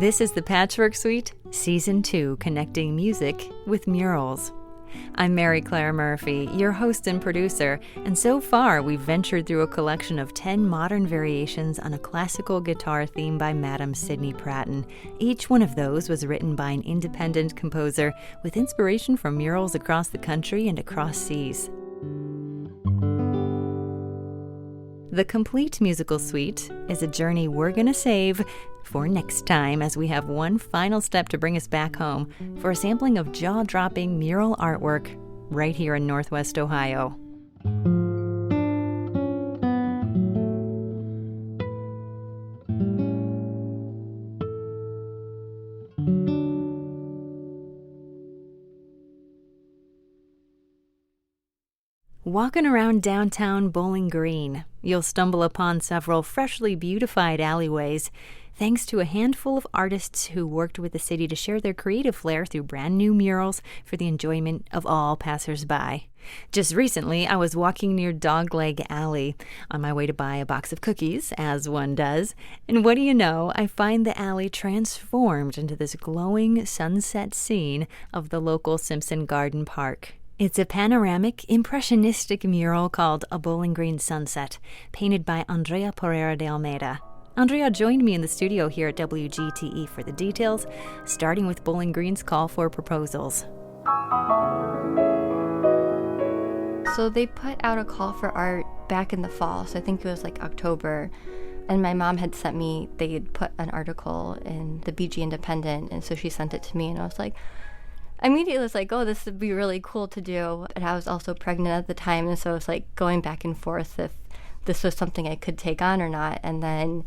This is the Patchwork Suite, Season 2, connecting music with murals. I'm Mary Claire Murphy, your host and producer, and so far we've ventured through a collection of 10 modern variations on a classical guitar theme by Madame Sidney Pratton. Each one of those was written by an independent composer with inspiration from murals across the country and across seas. The complete musical suite is a journey we're going to save for next time, as we have one final step to bring us back home for a sampling of jaw-dropping mural artwork right here in Northwest Ohio. Walking around downtown Bowling Green, you'll stumble upon several freshly beautified alleyways, thanks to a handful of artists who worked with the city to share their creative flair through brand new murals for the enjoyment of all passersby. Just recently, I was walking near Dogleg Alley on my way to buy a box of cookies, as one does, and what do you know, I find the alley transformed into this glowing sunset scene of the local Simpson Garden Park. It's a panoramic, impressionistic mural called A Bowling Green Sunset, painted by Andrea Pereira de Almeida. Andrea joined me in the studio here at WGTE for the details, starting with Bowling Green's call for proposals. So they put out a call for art back in the fall, so I think it was like October, and my mom had sent me, they had put an article in the BG Independent, and so she sent it to me, and I was like, immediately was like, oh, this would be really cool to do. And I was also pregnant at the time, and so I was like going back and forth if this was something I could take on or not. And then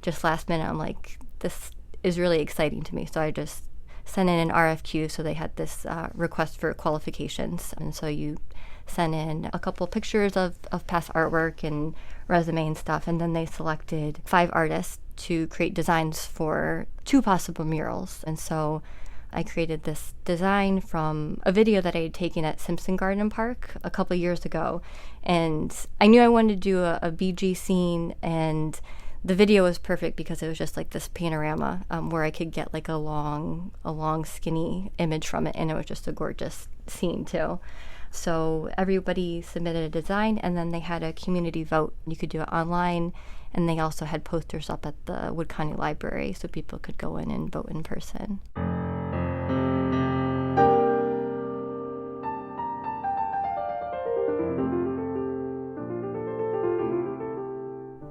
just last minute, I'm like, this is really exciting to me. So I just sent in an RFQ. So they had this request for qualifications. And so you sent in a couple pictures of past artwork and resume and stuff. And then they selected 5 artists to create designs for 2 possible murals. And so I created this design from a video that I had taken at Simpson Garden Park a couple of years ago. And I knew I wanted to do a BG scene, and the video was perfect because it was just like this panorama where I could get like a long skinny image from it, and it was just a gorgeous scene too. So everybody submitted a design, and then they had a community vote. You could do it online, and they also had posters up at the Wood County Library so people could go in and vote in person.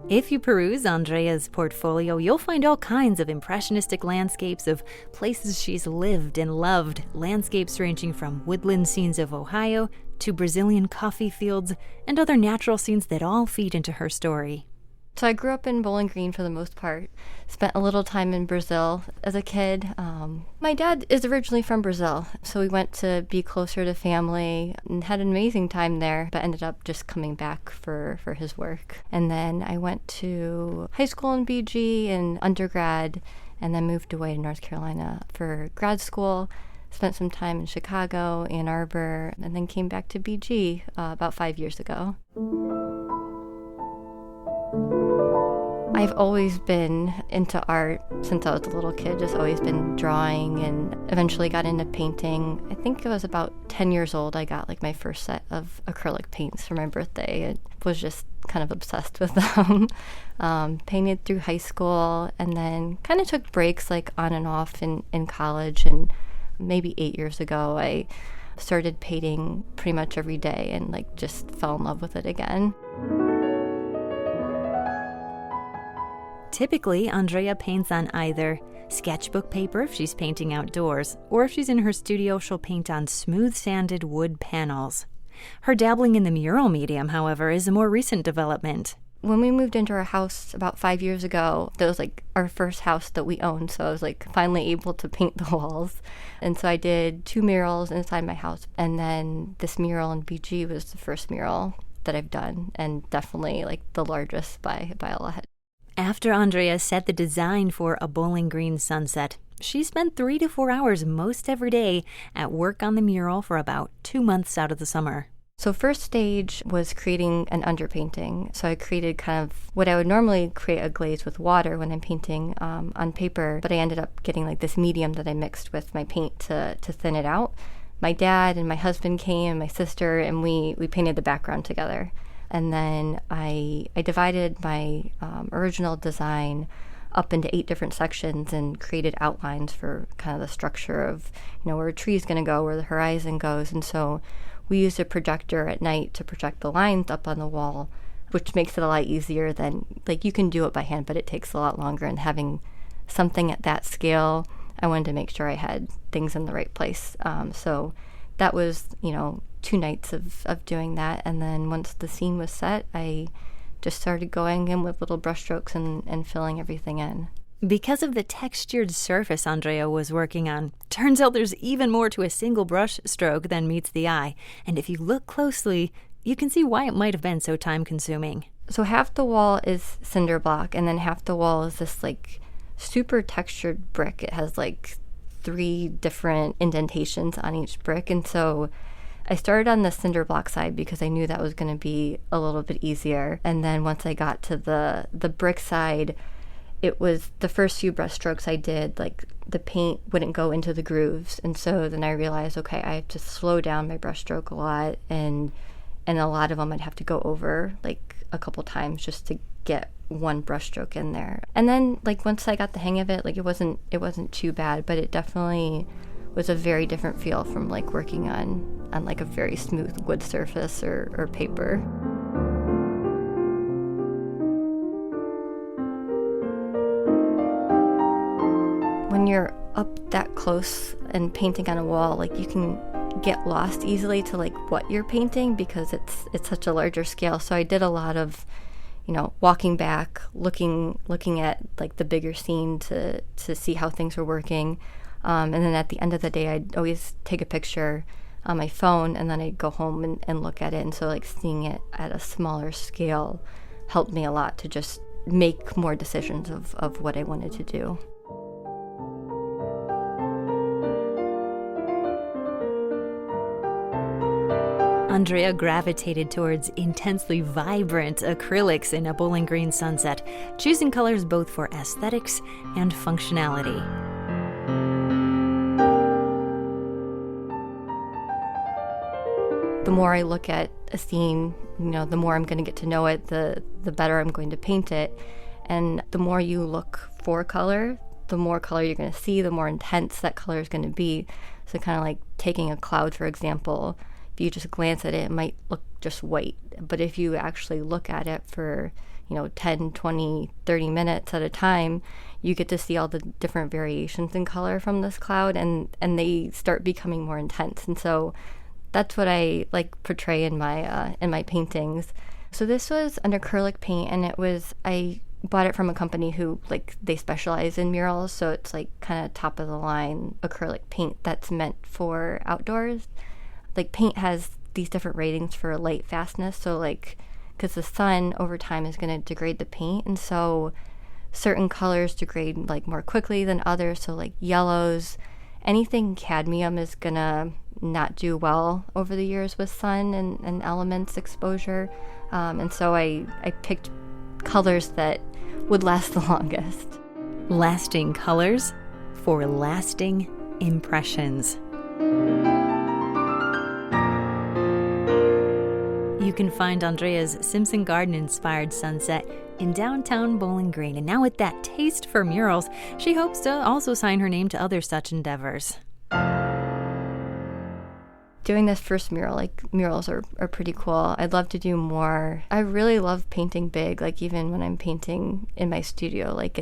If you peruse Andrea's portfolio, you'll find all kinds of impressionistic landscapes of places she's lived and loved, landscapes ranging from woodland scenes of Ohio to Brazilian coffee fields and other natural scenes that all feed into her story. So I grew up in Bowling Green for the most part, spent a little time in Brazil as a kid. My dad is originally from Brazil, so we went to be closer to family and had an amazing time there, but ended up just coming back for his work. And then I went to high school in BG and undergrad, and then moved away to North Carolina for grad school. Spent some time in Chicago, Ann Arbor, and then came back to BG about 5 years ago. I've always been into art since I was a little kid, just always been drawing, and eventually got into painting. I think it was about 10 years old I got like my first set of acrylic paints for my birthday. And was just kind of obsessed with them. Painted through high school, and then kind of took breaks like on and off in college, and maybe 8 years ago I started painting pretty much every day and like just fell in love with it again. Typically, Andrea paints on either sketchbook paper if she's painting outdoors, or if she's in her studio, she'll paint on smooth-sanded wood panels. Her dabbling in the mural medium, however, is a more recent development. When we moved into our house about 5 years ago, that was like our first house that we owned, so I was like finally able to paint the walls. And so I did 2 murals inside my house, and then this mural in BG was the first mural that I've done, and definitely like the largest by a lot. After Andrea set the design for A Bowling Green Sunset, she spent 3 to 4 hours most every day at work on the mural for about 2 months out of the summer. So first stage was creating an underpainting. So I created kind of what I would normally create a glaze with water when I'm painting on paper, but I ended up getting like this medium that I mixed with my paint to thin it out. My dad and my husband came, and my sister, and we painted the background together. And then I divided my original design up into 8 different sections and created outlines for kind of the structure of, where a tree's going to go, where the horizon goes. And so we used a projector at night to project the lines up on the wall, which makes it a lot easier than, like, you can do it by hand, but it takes a lot longer. And having something at that scale, I wanted to make sure I had things in the right place. So that was, 2 nights of doing that. And then once the scene was set, I just started going in with little brush strokes and filling everything in. Because of the textured surface Andrea was working on, turns out there's even more to a single brush stroke than meets the eye. And if you look closely, you can see why it might have been so time-consuming. So half the wall is cinder block, and then half the wall is this, like, super textured brick. It has, like, 3 different indentations on each brick. And so I started on the cinder block side because I knew that was going to be a little bit easier. And then once I got to the brick side, it was the first few brush strokes I did, like, the paint wouldn't go into the grooves. And so then I realized, okay, I have to slow down my brush stroke a lot, and a lot of them I'd have to go over, like, a couple times just to get one brush stroke in there. And then, like, once I got the hang of it, like, it wasn't too bad, but it definitely was a very different feel from, like, working on like a very smooth wood surface or paper. When you're up that close and painting on a wall, like, you can get lost easily to, like, what you're painting because it's such a larger scale. So I did a lot of, walking back, looking at, like, the bigger scene to see how things were working. And then at the end of the day, I'd always take a picture on my phone, and then I'd go home and look at it. And so, like, seeing it at a smaller scale helped me a lot to just make more decisions of what I wanted to do. Andrea gravitated towards intensely vibrant acrylics in a bowling green sunset, choosing colors both for aesthetics and functionality. The more I look at a scene, the more I'm going to get to know it, the better I'm going to paint it. And the more you look for color, the more color you're going to see, the more intense that color is going to be. So kind of like taking a cloud, for example, if you just glance at it, it might look just white. But if you actually look at it for, 10, 20, 30 minutes at a time, you get to see all the different variations in color from this cloud, and they start becoming more intense. And so that's what I like portray in my paintings. So this was an acrylic paint, and I bought it from a company who, like, they specialize in murals. So it's like kind of top of the line acrylic paint that's meant for outdoors. Like, paint has these different ratings for light fastness. So, like, because the sun over time is going to degrade the paint, and so certain colors degrade, like, more quickly than others. So, like, yellows, anything cadmium is gonna not do well over the years with sun and elements exposure. And so I picked colors that would last the longest. Lasting colors for lasting impressions. You can find Andrea's Simpson Garden-inspired sunset in downtown Bowling Green. And now with that taste for murals, she hopes to also sign her name to other such endeavors. Doing this first mural, like, murals are pretty cool. I'd love to do more. I really love painting big, like, even when I'm painting in my studio. Like,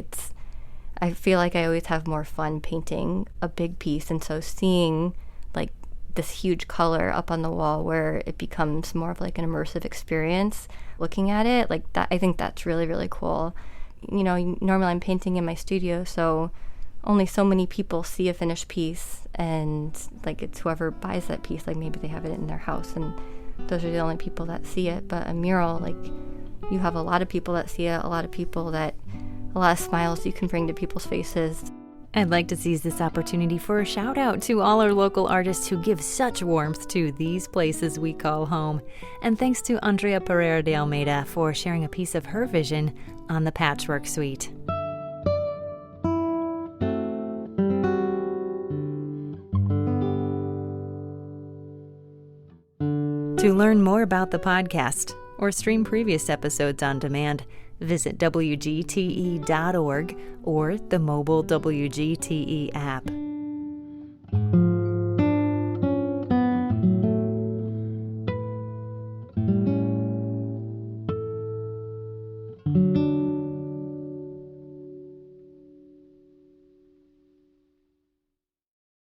I feel like I always have more fun painting a big piece. And so seeing, like, this huge color up on the wall where it becomes more of like an immersive experience looking at it, like, that, I think that's really, really cool. Normally I'm painting in my studio, so only so many people see a finished piece, and, like, it's whoever buys that piece, like, maybe they have it in their house, and those are the only people that see it. But a mural, like, you have a lot of people that see it, a lot of smiles you can bring to people's faces. I'd like to seize this opportunity for a shout out to all our local artists who give such warmth to these places we call home. And thanks to Andrea Pereira de Almeida for sharing a piece of her vision on the Patchwork Suite. To learn more about the podcast or stream previous episodes on demand, visit WGTE.org or the mobile WGTE app.